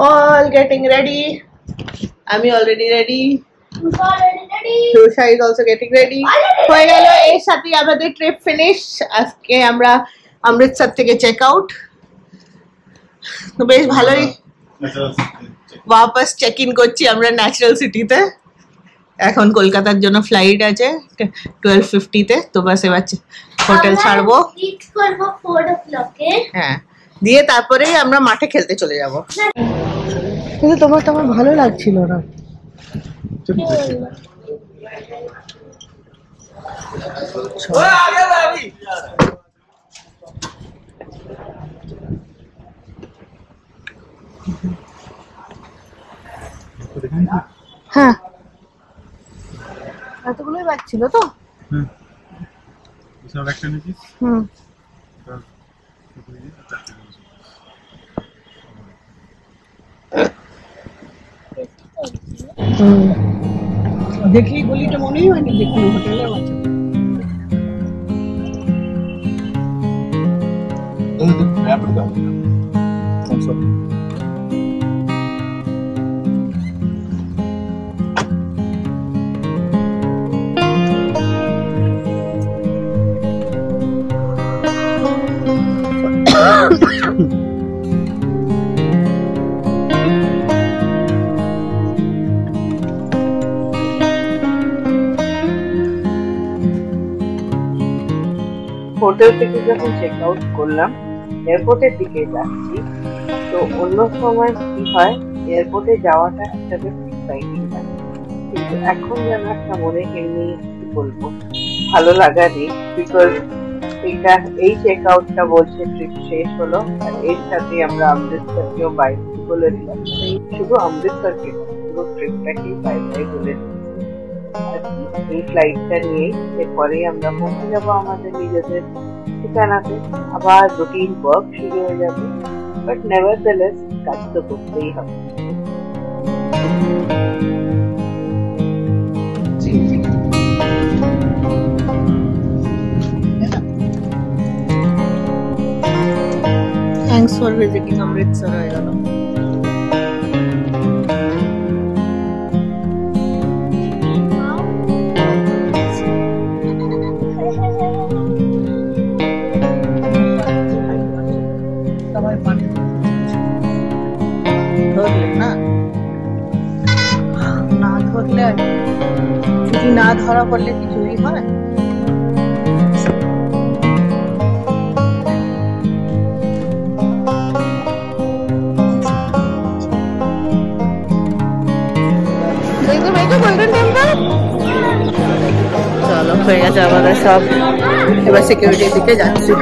All getting ready. I'm already ready. Shusha is also getting ready. হয়ে গেল, এর সাথে আমাদের ট্রিপ ফিনিশ। আজকে আমরা অমৃতসর থেকে চেক আউট। তো বেশ ভালোই वापस চেক ইন করছি আমরা ন্যাচারাল সিটিতে। এখন কলকাতার জন্য ফ্লাইট আছে 12:50 তে। তো বাস এবার হোটেল ছাড়বো, হ্যাঁ, দিয়ে তারপরেই আমরা মাঠে খেলতে চলে যাব। কিন্তু তোমার তো আমার ভালো লাগছিল না। হ্যাঁ, এতগুলোই ব্যাগ ছিল তো। দেখলি গলিটা মনেই হয়নি, দেখলি হোটেলে আছে। হোটেল থেকে যখন চেক আউট করলাম এয়ারপোর্টের দিকে যাচ্ছি, তো অন্য সময় কি হয় এয়ারপোর্টে যাওয়াটা একটা বেশ এক্সাইটিং হয়, কিন্তু এখন যেন একটা মনে এমনি কি বলবো ভালো লাগা নেই, বিকজ এই চেক আউটটা বলছে ট্রিপ শেষ হলো, আর এর সাথে আমরা অমৃতসরকেও বাই বলে দিলাম। শুধু অমৃতসরকে পুরো ট্রিপটাকেই বাই বাই বলে দিচ্ছি। এই ফ্লাইটটা নিয়েই এরপরেই আমরা পৌঁছে যাবো আমাদের নিজেদের ঠিকানাতে, আবার রুটিন ওয়ার্ক শুরু হয়ে যাবে, বাট নেভারথেলেস কাজ তো করতেই হবে। Thanks for visiting Amritsar হয়ে গেল। যদি না ধরা পড়লে কিছুই হয়। চলো হয়ে গেছে আমাদের সব, এবার সিকিউরিটির দিকে যাচ্ছি।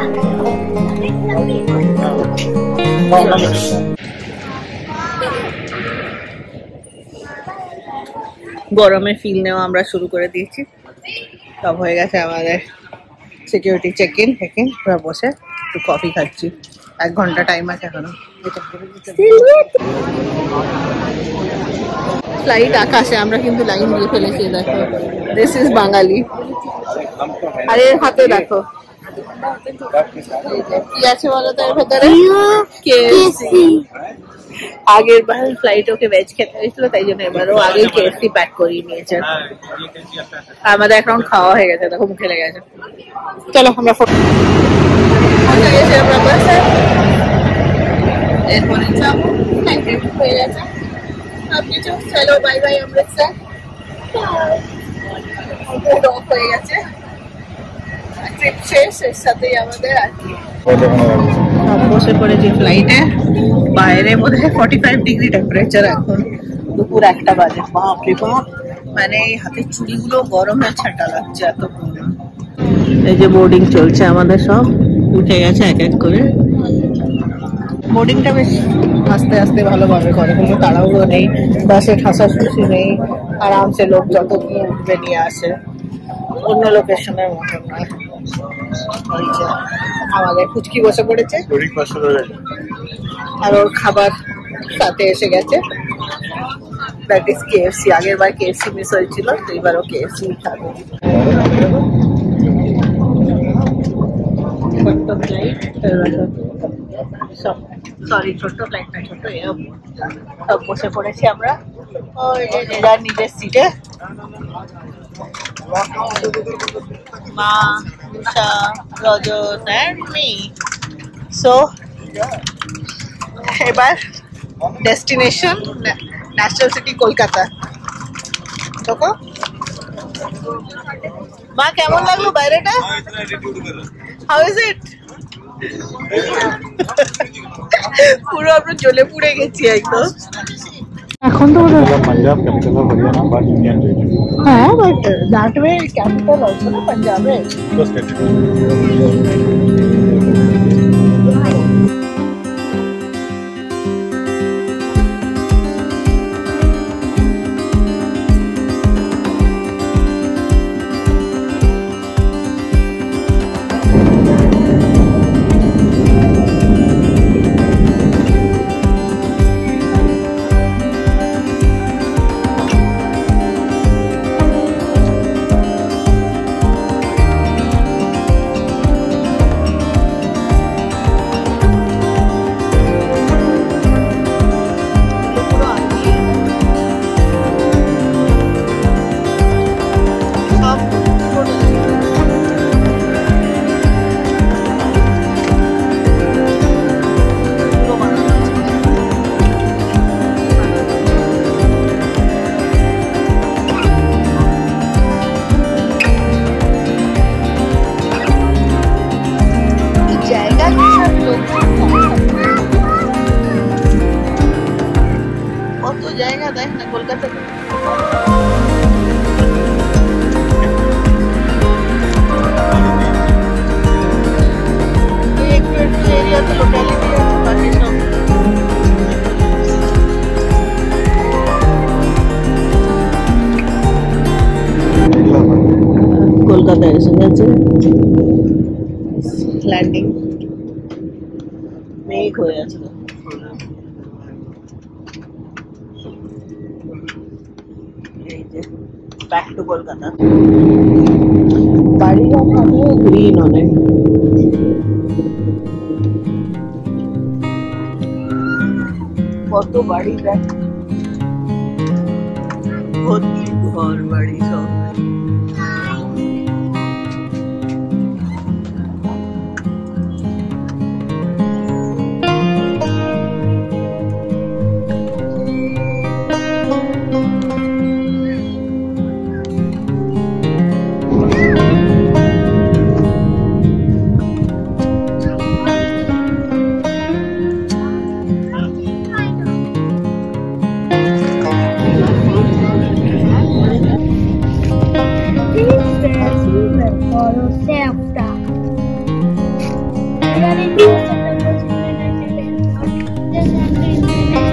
গরমে ফিল নেওয়া আমরা শুরু করে দিয়েছি, সব হয়ে গেছে আমাদের সিকিউরিটি চেক ইন টেকিং, পুরো বসে একটু কফি খাচ্ছি, 1 ঘন্টা টাইম আছে এখনো। ফ্লাইট আকাশে, আমরা কিন্তু লাইন দিয়ে ফেলেছি, দেখো দিস ইজ বাঙালি। আর এর হাতে দেখো কি আছে বলো তো এর ভেতরে, কেএফসি। আগের বার ফ্লাইট ওকে ভেজ খেতে হয়েছিল, তাই জন্য এবারও আগে কেএফসি প্যাক করিয়ে নিয়েছে। আমাদের এখন খাওয়া হয়ে গেছে, দেখো মুখে লেগে গেছে। চলো আমরা এরপরে যাবো, হয়ে গেছে সবকিছু। চলো বাই বাই অমৃতসর, অফ হয়ে গেছে, ট্রিপ শেষ, এর সাথেই আমাদের আর কি বসে পড়েছি ফ্লাইটে। বাইরে বোধহয় 45 ডিগ্রি টেম্পারেচার, এখন দুপুর 1টা বাজে। বাপরে বাপ, মানে এই হাতের চুড়িগুলো গরমে ছাটা লাগছে এত। এই যে বোর্ডিং চলছে আমাদের, সব উঠে গেছে এক এক করে। বোর্ডিংটা বেশ আস্তে আস্তে ভালোভাবে করে, কোনো তাড়াহুড়ো নেই, বাসে ঠাসাঠুসি নেই, আরামসে লোক যত উঠবে নিয়ে আসে, অন্য লোকেশনের মতন নয়। আমাদের ফুচকি বসে পড়েছে আর ওর খাবার সাথে এসে গেছে, দ্যাট ইজ কেএফসি। আগের বার কেএফসি মিস হয়েছিল, তো এবারও কেএফসি খাবে। সব সরি ছোট্ট ফ্লাইট না, ছোট্ট এয়ারপোর্ট। সব বসে পড়েছি আমরা, ওই যে যে যার নিজের সিটে। মা, Usha, Rajat and me. So এবার ডেস্টিনেশন ন্যাশনাল সিটি কলকাতা। দেখো মা, কেমন লাগলো বাইরেটা? How is it? পুরো আমরা জ্বলে পুড়ে গেছি একদম। এখন তো Punjab capital of Haryana but union territory হ্যাঁ, but that way capital also না পাঞ্জাবে। प्लस कैपिटल কত জায়গা দেখ না কলকাতাতে। একটু একটু এরিয়াতে লোকালিটি আছে, বাকি সব কলকাতায় এসে গেছে। ল্যান্ডিং মেঘ হয়ে আছে। এই যে ব্যাক টু কলকাতা। বাড়িটা থাকলেও গ্রিন অনেক। কত বাড়ি দেখ, ভর্তি ঘর বাড়ি সব।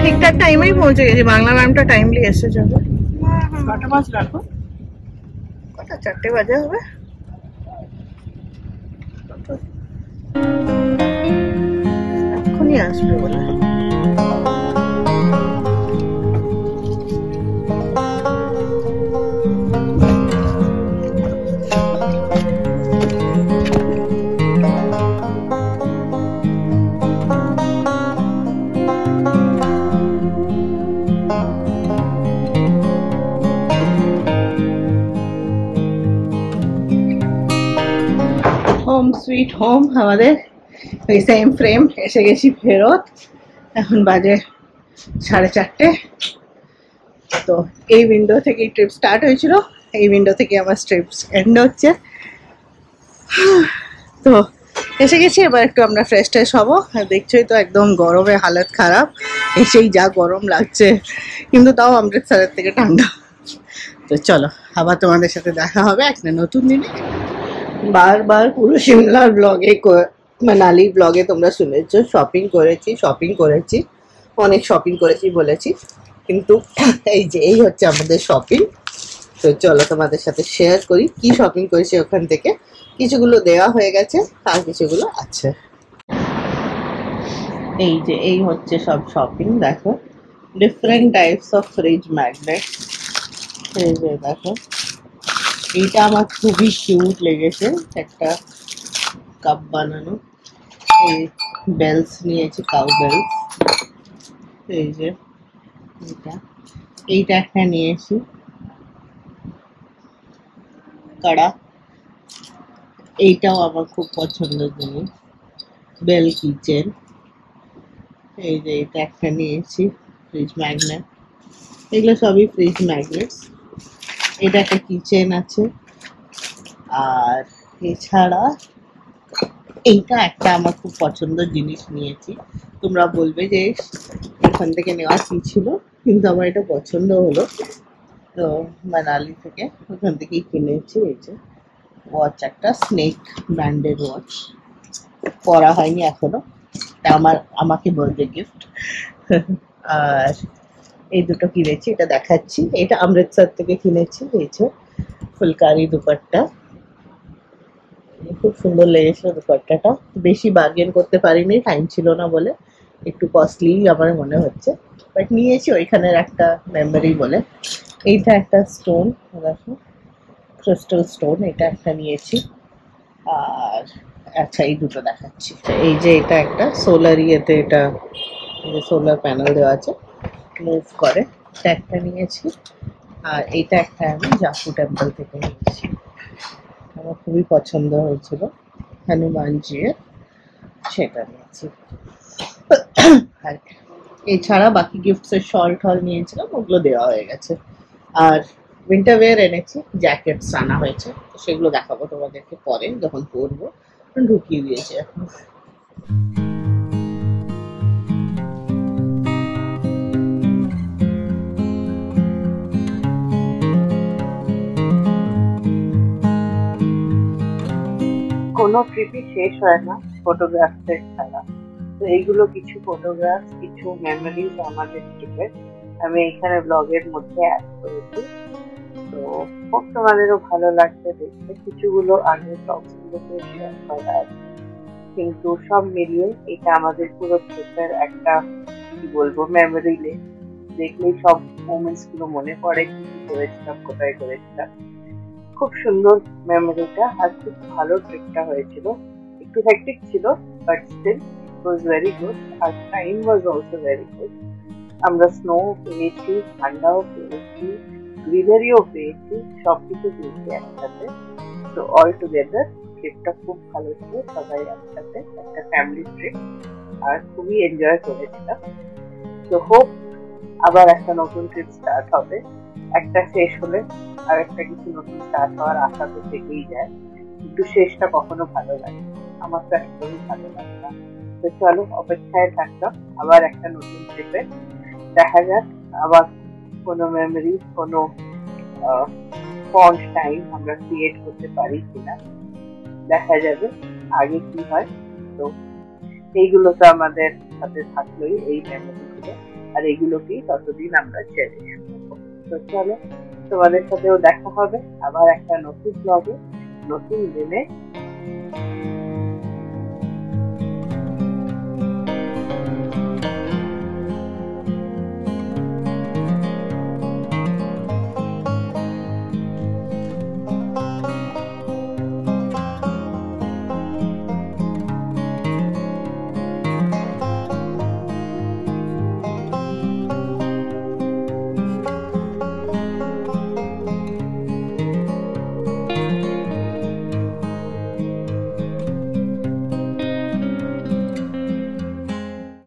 ঠিকঠাক টাইমেই পৌঁছে গেছি। বাংলা ম্যামটা টাইমলি এসে যাবে। 6:05 রাখো। কটা 4টে বাজে হবে। এখনই আসবে বলে। হোম সুইট হোম আমাদের ওই সেম ফ্রেম। এসে গেছি ফেরত। এখন বাজে 4:30। তো এই উইন্ডো থেকে ট্রিপ স্টার্ট হয়েছিল, এই উইন্ডো থেকে আমার ট্রিপস এন্ড হচ্ছে। তো এসে গেছি, এবার একটু আমরা ফ্রেশ ট্রেশ হবো। দেখছোই তো একদম গরমে হালত খারাপ, এসেই যা গরম লাগছে, কিন্তু তাও অমৃতসরের থেকে ঠান্ডা। তো চলো আবার তোমাদের সাথে দেখা হবে একটা নতুন দিনে। বারবার পুরো সিমলার ব্লগে, মানালি ব্লগে তোমরা শুনেছো শপিং করেছি, অনেক শপিং করেছি বলেছি, কিন্তু এই যে এই হচ্ছে আমাদের শপিং। তো চলো তোমাদের সাথে শেয়ার করি কি শপিং করেছি। ওখান থেকে কিছুগুলো দেওয়া হয়ে গেছে, আর কিছুগুলো আছে। এই যে এই হচ্ছে সব শপিং। দেখো different types of fridge magnet. এই যে দেখো, এইটা আমার খুবই কিউট লেগেছে, একটা কাপ বানানো। এই বেলস নিয়েছি, কাউ বেলস। এই যে এইটা একটা নিয়েছি কড়া, এইটাও আমার খুব পছন্দের জিনিস, বেল কিচেন। এই যে এটা একটা নিয়েছি ফ্রিজ ম্যাগনেট, এগুলো সবই ফ্রিজ ম্যাগনেটস। এটা একটা কিচেন আছে। আর এছাড়া এইটা একটা আমার খুব পছন্দের জিনিস নিয়েছি। তোমরা বলবে যে এখান থেকে নেওয়া কি ছিল, কিন্তু আমার এটা পছন্দ হলো, তো মানালি থেকে ওখান থেকেই কিনেছি। এই যে ওয়াচ, একটা স্নেক ব্র্যান্ডের ওয়াচ, পরা হয়নি এখনো, আমাকে বার্থডে গিফট। আর এই দুটো কিনেছি, এটা দেখাচ্ছি, এটা অমৃতসর থেকে কিনেছি। এই যে ফুলকারি দুপাট্টা, খুব সুন্দর লেগেছিল দুপাট্টাটা। বেশি বার্গেন করতে পারিনি, টাইম ছিল না বলে, একটু কস্টলি আমার মনে হচ্ছে, বাট নিয়েছি ওইখানের একটা মেমোরি বলে। এইটা একটা স্টোন, দেখো ক্রিস্টাল স্টোন, এটা একটা নিয়েছি। আর আচ্ছা এই দুটো দেখাচ্ছি। এই যে এটা একটা সোলার ইয়েতে, এটা সোলার প্যানেল দেওয়া আছে, মুভ করে, এটা একটা নিয়েছি। আর এইটা একটা আমি জাফু টেম্পল থেকে নিয়েছি, আমার খুবই পছন্দ হয়েছিল, হনুমানজির, সেটা নিয়েছি। আর এছাড়া বাকি গিফটসের শল টল নিয়েছিলাম, ওগুলো দেওয়া হয়ে গেছে। আর উইন্টার ওয়্যার এনেছি, জ্যাকেটস আনা হয়েছে, তো সেগুলো দেখাবো তোমাদেরকে পরে যখন পরবো। ঢুকিয়ে দিয়েছি এখন। কোনো ট্রিপই শেষ হয় না ফটোগ্রাফসের ছাড়া। তো এইগুলো কিছু ফটোগ্রাফস, কিছু মেমোরিজ আমাদের ট্রিপের, আমি এখানে ব্লগের মধ্যে অ্যাড করেছি। তো খুব তোমাদেরও ভালো লাগবে দেখতে, কিছুগুলো আগের ব্লগসগুলোতে শেয়ার করা আছে, কিন্তু সব মিলিয়ে এটা আমাদের পুরো ট্রিপের একটা কি বলবো মেমোরি লিস্ট। দেখলেই সব মোমেন্টস গুলো মনে পড়ে, কি কি করেছিলাম, কোথায় করেছিলাম। খুব সুন্দর মেমোরিটা, আর খুব ভালো ট্রিপটা হয়েছিল। একটু হেক্টিক ছিল, but still it was very good. আর time was also very good. আমরা স্নো পেয়েছি, ঠান্ডাও পেয়েছি, গ্রিনারিও পেয়েছি, সবকিছু পেয়েছি একসাথে। তো অল টুগেদার ট্রিপটা খুব ভালো ছিল, সবাই একসাথে একটা ফ্যামিলি ট্রিপ, আর খুবই এনজয় করেছিলাম। তো হোপ আবার একটা নতুন ট্রিপ স্টার্ট হবে, একটা শেষ হলে আর একটা কিছু নতুন স্টার্ট হওয়ার আশা তো থেকেই যায়, কিন্তু শেষটা কখনো ভালো লাগে, আমার তো একদমই ভালো লাগে না। তো চলো, অপেক্ষায় থাকলাম আবার একটা নতুন ট্রিপে, দেখা যাক আবার কোনো মেমোরি, কোনো ফন্ট টাইম আমরা ক্রিয়েট করতে পারি কিনা, দেখা যাবে আগে কি হয়। তো এইগুলো তো আমাদের সাথে থাকলোই, এই মেমোরিগুলো, আর এগুলোকেই ততদিন আমরা চেরিশ করবো। তো চলো, তোমাদের সাথেও দেখা হবে আবার একটা নতুন ব্লগে, নতুন দিনে।